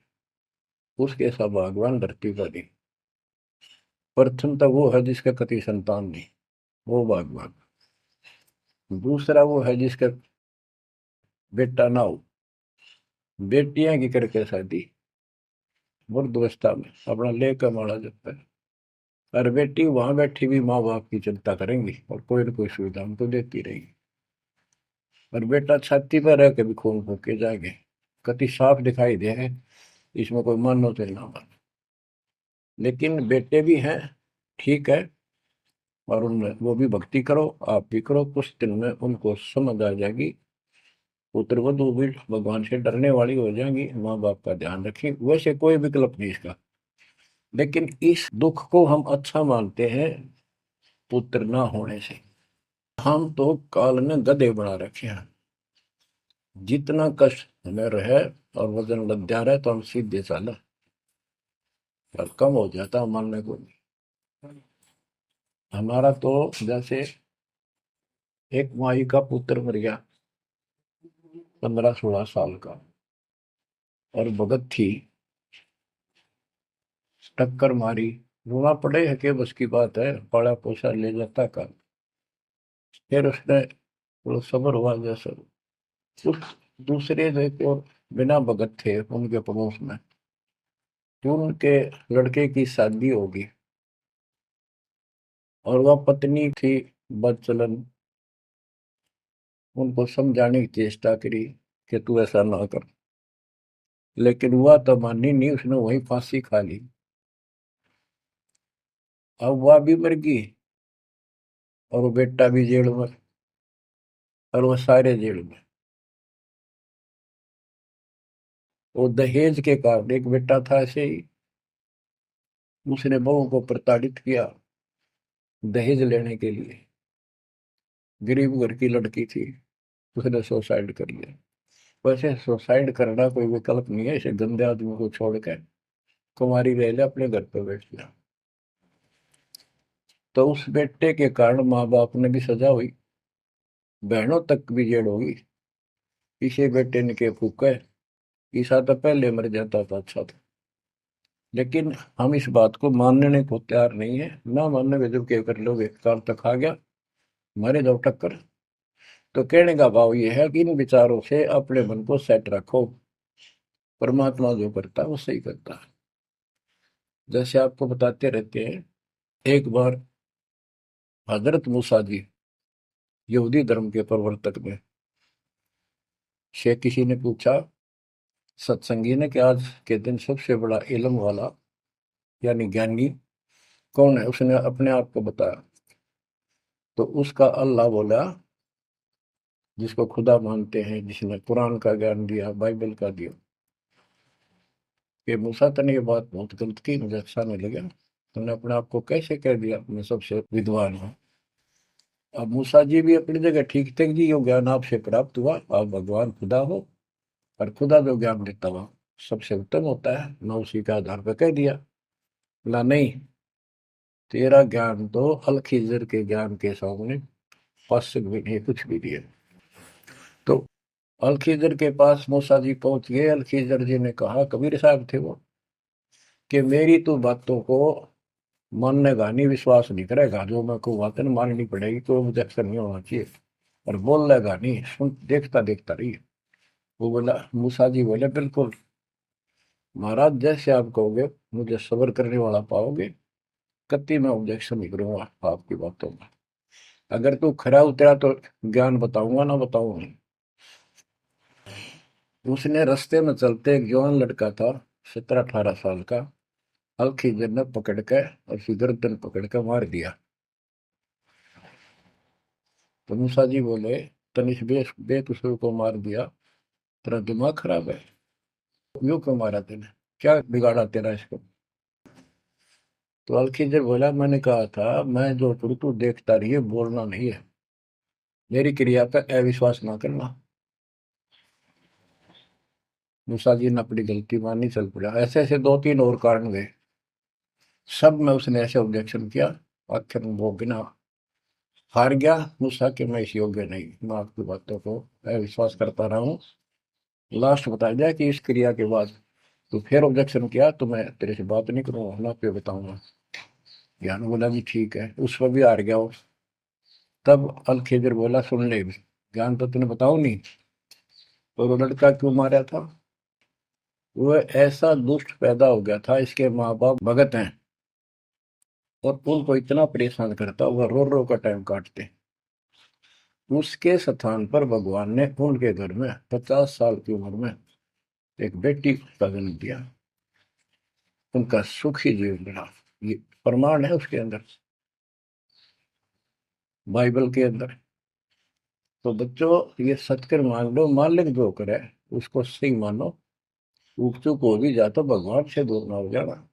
उसके सब भगवान धरती पर नहीं। प्रथम तो वो है जिसका कति संतान नहीं, वो भगवान। दूसरा वो है जिसका बेटा ना हो, बेटियां की करके शादी वृद्धावस्था में अपना लेकर माड़ा जब है। और बेटी वहां बैठी भी माँ बाप की चिंता करेंगी और कोई ना कोई सुविधा उनको देती रहेगी। और बेटा छाती पर रह के भी खून फूके जाएंगे, कति साफ दिखाई दे है, इसमें कोई मानो तो ना मानो। लेकिन बेटे भी हैं, ठीक है, और उनमें वो भी भक्ति करो, आप भी करो, कुछ दिन में उनको समझ आ जाएगी। पुत्र वधु भी भगवान से डरने वाली हो जाएंगी, माँ बाप का ध्यान रखें, वैसे कोई विकल्प नहीं इसका। लेकिन इस दुख को हम अच्छा मानते हैं पुत्र ना होने से। हम तो काल ने गधे बना रखे हैं। जितना कष्ट हमें रहे और वजन लग जा रहा है तो हम सीधे चला और कम हो जाता मानने को नहीं। हमारा तो जैसे एक माई का पुत्र मर गया 15-16 साल का, और भगत थी, टक्कर मारी, रोना पड़े है कि बस की बात है, पाला पोसा ले जाता का। फिर उसने थोड़ा सब्र हुआ जैसे। उस दूसरे जो एक और बिना भगत थे उनके पड़ोस में, जो उनके लड़के की शादी होगी और वह पत्नी थी बदचलन, उनको समझाने की चेष्टा करी कि तू ऐसा ना कर। लेकिन वह तो मानी नहीं, उसने वही फांसी खा ली। अब वह भी मर गई और वो बेटा भी जेल में, और वो सारे जेल में। वो दहेज के कारण, एक बेटा था ऐसे ही, उसने बहू को प्रताड़ित किया दहेज लेने के लिए। गरीब घर की लड़की थी, उसने सुसाइड कर लिया। वैसे सुसाइड करना कोई विकल्प नहीं है, इसे गंदे आदमी को छोड़कर कुमारी रह ले, अपने घर पे बैठ जा। तो उस बेटे के कारण माँ बाप ने भी सजा हुई, बहनों तक भी जेल होगी। इसे बेटे ने के फूका, ईसा तो पहले मर जाता था अच्छा था। लेकिन हम इस बात को मानने को तैयार नहीं है, ना मानने के जब क्या कर लोगे, काल तक आ गया, मारे जाओ टक्कर। तो कहने का भाव ये है कि इन विचारों से अपने मन को सेट रखो, परमात्मा जो करता है वो सही करता है। जैसे आपको बताते रहते हैं, एक बार हजरत मूसा जी, यहूदी धर्म के प्रवर्तक में, से किसी ने पूछा सत्संगी ने कि आज के दिन सबसे बड़ा इल्म वाला यानी ज्ञानी कौन है, उसने अपने आप को बताया। तो उसका अल्लाह बोला, जिसको खुदा मानते हैं, जिसने कुरान का ज्ञान दिया, बाइबल का दिया। कि मूसा तने ये बात बहुत गलत की, मुझे अच्छा नहीं लगा, तुमने अपने आप को कैसे कह दिया मैं सबसे विद्वान हूँ। अब मूसा जी भी अपनी जगह ठीक थे जी, यो ज्ञान आपसे प्राप्त हुआ, आप भगवान खुदा हो, और खुदा जो ज्ञान देता हुआ सबसे उत्तम होता है, मैं उसी के आधार पर कह दिया। बोला नहीं, तेरा ज्ञान तो अल खिजर के ज्ञान के सामने फर्स्ट भी नहीं, कुछ भी नहीं है। तो अलखिजर के पास मूसा जी पहुंच गए। अलखिजर जी ने कहा, कबीर साहब थे वो, कि मेरी तो बातों को माननेगा नहीं, विश्वास नहीं करेगा, जो मैं को बातें माननी पड़ेगी, कोई ऑब्जेक्शन नहीं होना चाहिए, और बोल लेगा नहीं, सुन देखता देखता रही। वो बोला, मूसा जी बोले, बिल्कुल महाराज, जैसे आप कहोगे, मुझे सब्र करने वाला पाओगे, कतई मैं ऑब्जेक्शन नहीं करूंगा आपकी बातों में। अगर तू खरा उतरा तो ज्ञान बताऊंगा, ना बताऊंगा नहीं। उसने रास्ते में चलते एक जवान लड़का था, 17-18 साल का। अलखिजर ने पकड़ के और उसकी गर्दन पकड़ के मार दिया। तो मूसा जी बोले, तनिष बेकसूर को मार दिया, तेरा दिमाग खराब है, यूं क्यों मारा तेने, क्या बिगाड़ा तेरा इसको। तो अलखिजर बोला, मैंने कहा था मैं जो करूँ तू देखता रहिए, बोलना नहीं है, मेरी क्रिया पे अविश्वास ना करना। मूसा जी ने अपनी गलती मानी, चल पड़ा। ऐसे ऐसे 2-3 और कारण गए, सब में उसने ऐसे ऑब्जेक्शन किया। आखिर में वो बिना हार गया। मूसा कि मैं इस योग्य नहीं, मैं आपकी बातों को अविश्वास करता रहा हूँ। लास्ट बताया जाए कि इस क्रिया के बाद तो फिर ऑब्जेक्शन किया तो मैं तेरे से बात नहीं करूंगा, ना पे बताऊंगा। ज्ञान बोला भी ठीक है, उस पर भी हार गया वो। तब अलखेजर बोला, सुन ले, ज्ञान तो तूने बताऊ नहीं, तो वो लड़का क्यों मारा था। वो ऐसा दुष्ट पैदा हो गया था, इसके माँ बाप भगत हैं, और उनको इतना परेशान करता, वह रो रो का टाइम काटते। उसके स्थान पर भगवान ने उनके घर में 50 साल की उम्र में एक बेटी का जन्म दिया। उनका सुखी जीवन रहा। ये प्रमाण है उसके अंदर, बाइबल के अंदर। तो बच्चों, ये सत्य मान लो, मालिक जो करे उसको सही मानो। ऊक चूक हो भी जा तो भगवान से दूर ना हो जाना।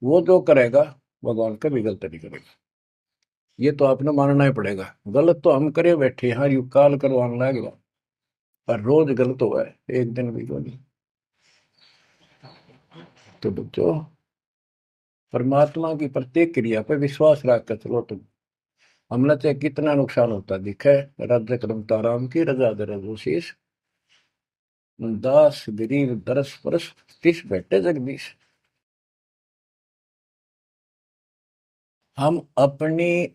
वो जो करेगा, भगवान कभी गलत नहीं करेगा। ये तो आपने मानना ही पड़ेगा। गलत तो हम करे बैठे, हाँ यू काल करवाने लगेगा, पर रोज गलत हुआ है, एक दिन भी तो नहीं। तो बच्चों, परमात्मा की प्रत्येक क्रिया पर विश्वास रख कर चलो तुम। हमने चाहे कितना नुकसान होता दिखे, राज्य क्रमता राम की रजा दरशीष, दास गरीब दरस परस तिस बैठे जगदीश। हम अपनी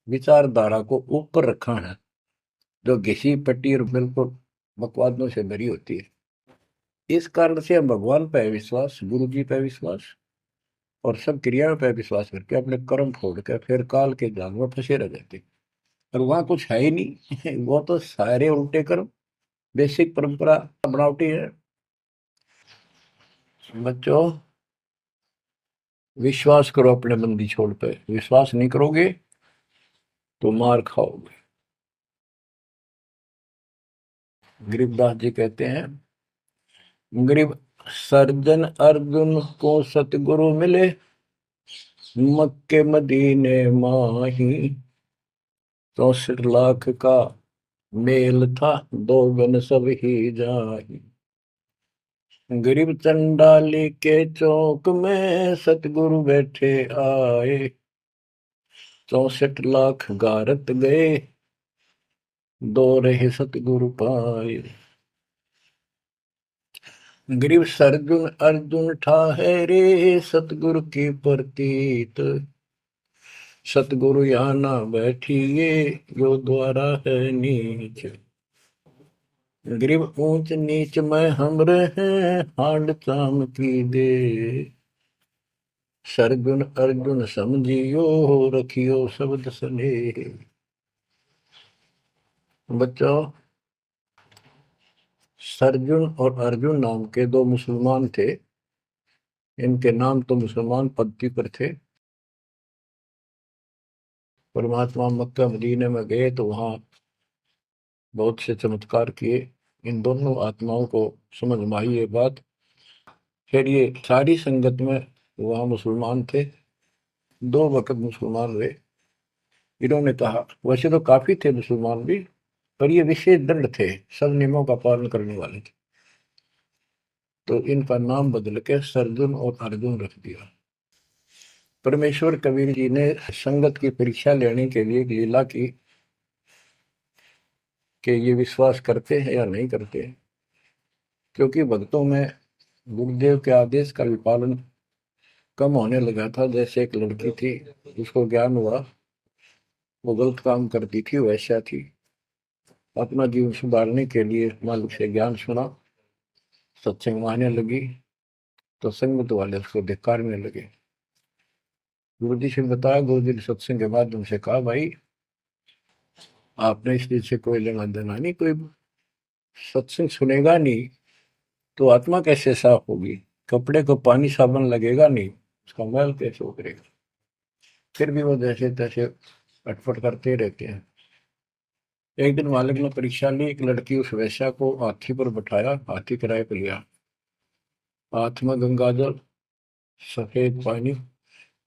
विचारधारा को ऊपर रखा है, जो घिसी पट्टी और बिल्कुल बकवादों से भरी होती है। इस कारण से हम भगवान पे विश्वास, गुरु जी पे विश्वास, और सब क्रियाओं पे विश्वास करके अपने कर्म छोड़ के फिर काल के जाल में फंसे रह जाते। और वहां कुछ है ही नहीं। वो तो सारे उल्टे कर्म, बेसिक परंपरा बनावटी है। बच्चों, विश्वास करो अपने बंदी छोड़ पे, विश्वास नहीं करोगे तो मार खाओगे। गरीबदास जी कहते हैं, गरीब सर्जन अर्जुन को सतगुरु मिले, मक्के मदीने माही, 64 लाख का मेल था, दो गन सब ही जाही। गरीब चंडाली के चौक में सतगुरु बैठे आए, 64 लाख गारत गए, दो रहे सतगुरु पाए। गरीब सरजुन अर्जुन ठाहरे, सतगुरु की प्रतीत, सतगुरु यहाँ ना बैठिए, जो द्वारा है नीच। गरीब ऊंच नीच में हम रहे, हांड चाम की दे, सरगुन अर्जुन समझियो, रखियो शब्द स्नेह। बच्चों, सरजुन और अर्जुन नाम के दो मुसलमान थे। इनके नाम तो मुसलमान पद्धति पर थे। परमात्मा मक्का मदीने में गए तो वहां बहुत से चमत्कार किए। इन दोनों आत्माओं को समझ में आई ये बात। फिर ये सारी संगत में वहां मुसलमान थे, 2 वक्त मुसलमान हुए। इन्होंने कहा, वैसे तो काफी थे मुसलमान भी, पर ये विशेष दृढ़ थे, सब नियमों का पालन करने वाले थे। तो इनका नाम बदल के सरजुन और अर्जुन रख दिया। परमेश्वर कबीर जी ने संगत की परीक्षा लेने के लिए एक लीला की कि ये विश्वास करते हैं या नहीं करते हैं। क्योंकि भक्तों में गुरुदेव के आदेश का भी पालन कम होने लगा था। जैसे एक लड़की थी, उसको ज्ञान हुआ वो गलत काम करती थी, वैसा थी। अपना जीवन सुधारने के लिए मालिक से ज्ञान सुना, सत्संग में आने लगी, तो संगत वाले उसको धिक्कारने लगे। गुरु जी से बताया, गुरु जी ने सत्संग के माध्यम से कहा, भाई आपने इस चीज से कोई लेना देना नहीं, कोई सत्संग सुनेगा नहीं तो आत्मा कैसे साफ होगी, कपड़े को पानी साबुन लगेगा नहीं, उसका मैल कैसे उतरेगा। फिर भी वो जैसे तैसे अटपट करते रहते हैं। एक दिन मालिक ने परीक्षा ली, एक लड़की उस वैश्या को हाथी पर बैठाया, हाथी किराए पर लिया, हाथ में गंगा जल, सफेद पानी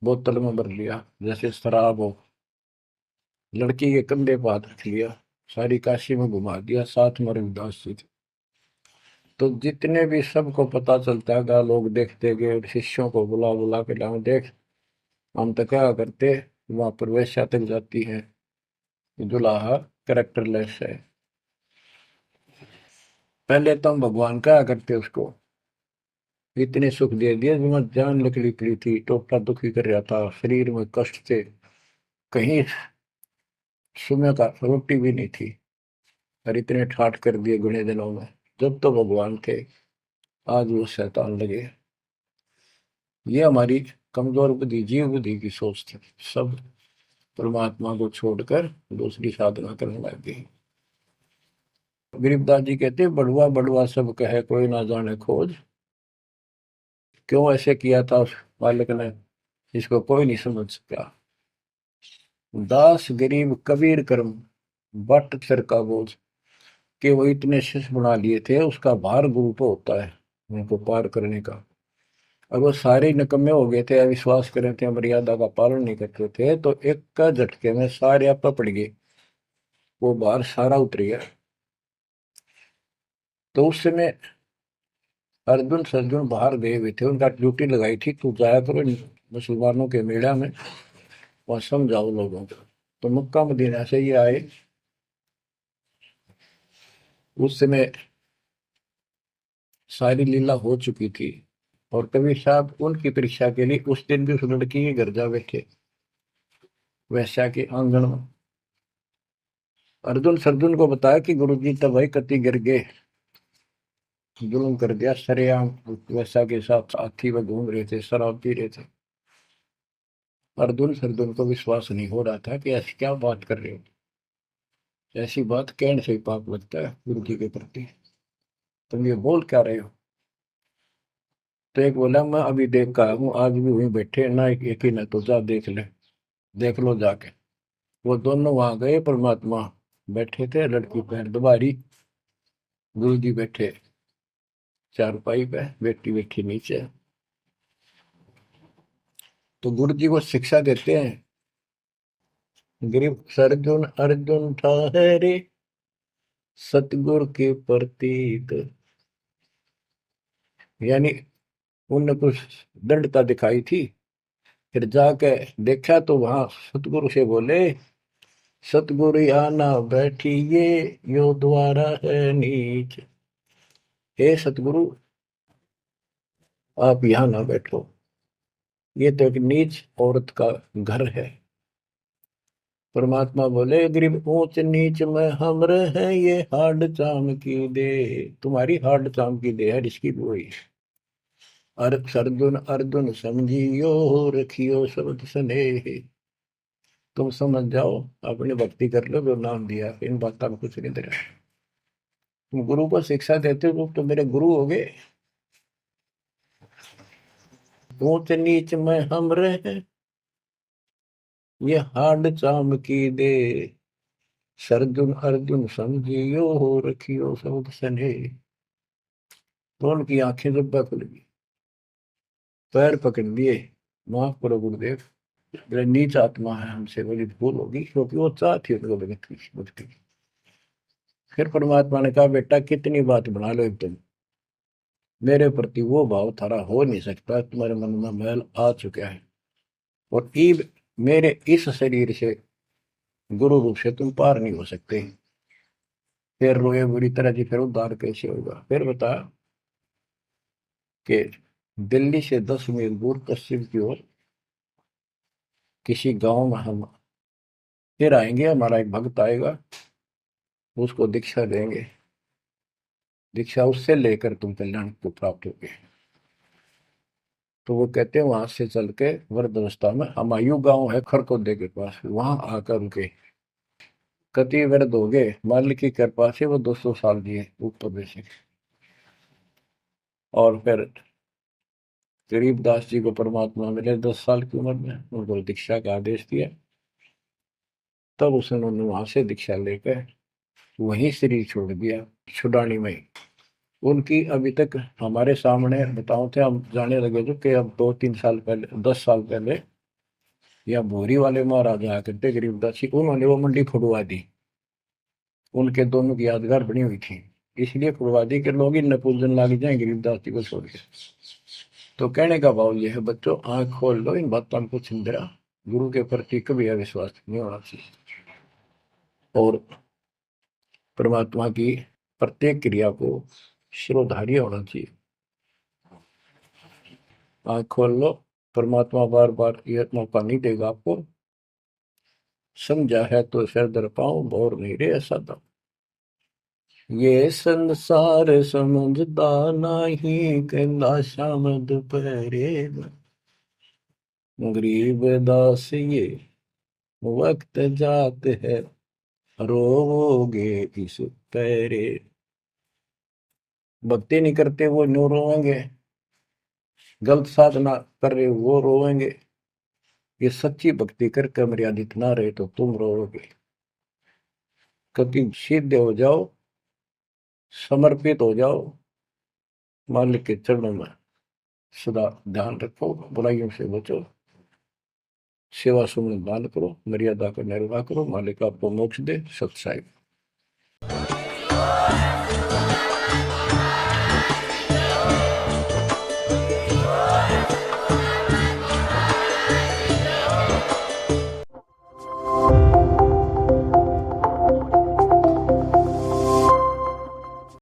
बोतल में भर लिया जैसे शराब हो। लड़की के कंधे पर हाथ रख लिया, सारी काशी में घुमा दिया, साथ में रविदास जी थे। तो जितने भी सबको पता चलता है, लोग देखते गए, शिष्यों को बुला बुला के लाओ, देख हम तो क्या करते, वहां पर वैश्या तक जाती है, दुल्हा करेक्टरलेस है। पहले तो हम भगवान क्या करते उसको, इतने सुख दे दिए, जिसमें जान निकली पड़ी थी, टोटा दुखी कर रहा था, शरीर में कष्ट थे, कहीं सुबह का रोटी भी नहीं थी, और इतने ठाठ कर दिए गुणे दिनों में। जब तो भगवान थे, आज वो शैतान लगे। ये हमारी कमजोर बुद्धि, जीव बुद्धि की सोच थी। सब परमात्मा को छोड़कर दूसरी साधना करने लग गई। गरीबदास जी कहते, बड़ुआ बड़ुआ सब कहे कोई ना जाने खोज। क्यों ऐसे किया था उस बालक ने, इसको कोई नहीं समझ सका। दास गरीब कबीर कर्म, बट सर का बोझ। कि वो इतने शिष्य बना लिए थे, उसका भार गुरु पे होता है उनको पार करने का। और वो सारे निकम्मे हो गए थे, अविश्वास कर रहे थे, मर्यादा का पालन नहीं करते थे, तो एक का झटके में सारे आपा पड़ गए, वो भार सारा उतर गया। तो उस समय अर्जुन सर्जुन बाहर गए हुए थे, उनका ड्यूटी लगाई थी, तू जाया करो मुसलमानों के मेला में, वहां समझाओ लोगों को। तो मक्का मदीना से ये आए। उस समय सारी लीला हो चुकी थी, और कबीर साहब उनकी परीक्षा के लिए उस दिन भी उस लड़की के घर जा बैठे, वैश्या के आंगन में। अर्जुन सर्जुन को बताया कि गुरु जी तब भाई कति गिर गए, जुल्म कर दिया सरेआम, वैश्या के साथ साथी में घूम रहे थे, शराब पी रहे थे। अर्जुन सर्जुन को विश्वास नहीं हो रहा था कि ऐसी क्या बात कर रहे हो, ऐसी बात कहने से ही पाप लगता है गुरु जी के प्रति, तुम ये बोल क्या रहे हो। तो एक बोला, मैं अभी देख कर आया हूँ, आज भी वहीं बैठे ना, एक ही ना, तो जा देख ले, देख लो जाके। वो दोनों वहां गए, परमात्मा बैठे थे, लड़की पैर दुबारी, गुरु जी बैठे चारपाई पे, बेटी बैठी नीचे। तो गुरु जी को शिक्षा देते हैं, गिरिव सर्जुन अर्जुन ठहरे, सतगुरु के प्रतीक। यानी उनने कुछ दृढ़ता दिखाई थी, फिर जाके देखा तो वहां सतगुरु से बोले, सतगुरु आना बैठिए, यो द्वारा है नीच। हे सतगुरु, आप यहाँ ना बैठो, ये तो एक नीच औरत का घर है। परमात्मा बोले, गरीब ऊंच नीच में हम रहे, ये हाड चाम की दे, तुम्हारी हाड चाम की दे है, इसकी भी वही। अर्जुन अर्जुन समझियो, रखियो शब्द स्नेह। तुम समझ जाओ, अपनी भक्ति कर लो, जो नाम दिया, इन बातों में कुछ नहीं दे रहा। तुम गुरु को शिक्षा देते हो तो मेरे गुरु हो गए। ऊंच नीच में हम रहे, ये हाड चाम की दे, सरजुन अर्जुन समझियो, रखियो शब्द स्नेह। तो उनकी आंखें जब खुल गई, पैर पकड़ लिए, माफ करो गुरुदेव, मेरे नीच आत्मा है, हमसे बड़ी भूल होगी, क्योंकि वो चाहती है उनको भगत की मुक्ति। फिर परमात्मा ने कहा, बेटा कितनी बात बना लो तुम, मेरे प्रति वो भाव थारा हो नहीं सकता, तुम्हारे मन में मैल आ चुका है, और ईब मेरे इस शरीर से, गुरु रूप से तुम पार नहीं हो सकते। फिर रोए बुरी तरह जी, फिर उद्धार कैसे होगा? फिर बता कि दिल्ली से 10 मील दूर पश्चिम की ओर किसी गांव में हम फिर आएंगे, हमारा एक भक्त आएगा, उसको दीक्षा देंगे, दीक्षा उससे लेकर तुम कल्याण को प्राप्त होगे। तो वो कहते हैं वहां से चल के वृद्धावस्था में हमायूं गांव है खरकोदे के पास, वहां आकर रुके। कति वृद्ध हो गए, मालिक की कृपा से वो 200 साल जिए ऊपर से। और फिर गरीबदास जी को परमात्मा मिले 10 साल की उम्र में, उनको दीक्षा का आदेश दिया। तब उसने उन्होंने वहां से दीक्षा लेकर वहीं शरीर छोड़ दिया, छुडानी में। उनकी अभी तक हमारे सामने बताओ थे, हम जाने लगे थे कि अब 2-3 साल पहले, 10 साल पहले, या भोरी वाले महाराज आया करते गरीबदास जी, उन्होंने वो मंडी खुदवा दी। उनके दोनों की यादगार बनी हुई थी, इसलिए खुदवा दी कि लोग इन पूजन लाग जाए गरीबदास जी को छोड़ के। तो कहने का भाव यह है बच्चों, आंख खोल लो, इन बातों को छिंदरा, गुरु के प्रति कभी अविश्वास नहीं होना चाहिए। और परमात्मा की प्रत्येक क्रिया को शिरोधार्य होना चाहिए। आंख खोल लो, परमात्मा बार बार यह मौका नहीं देगा आपको। समझा है तो सिर दर पाओ, बोर नहीं रे ऐसा दम। ये संसार समझदा नहीं, कहना शाम दोपहरे में। गरीब दास ये वक्त जात है, रोओगे इस पैरे। भक्ति नहीं करते वो न्यू रोएंगे, गलत साधना कर रहे वो रोएंगे। ये सच्ची भक्ति करके मर्यादित ना रहे तो तुम रोओगे। कभी सीधे हो जाओ, समर्पित हो जाओ, मालिक के चरणों में सदा ध्यान रखो, बुराइयों से बचो, सेवा सुमन दान करो, मर्यादा का निर्वाह करो, मालिक आपको मोक्ष दे। सत्साई।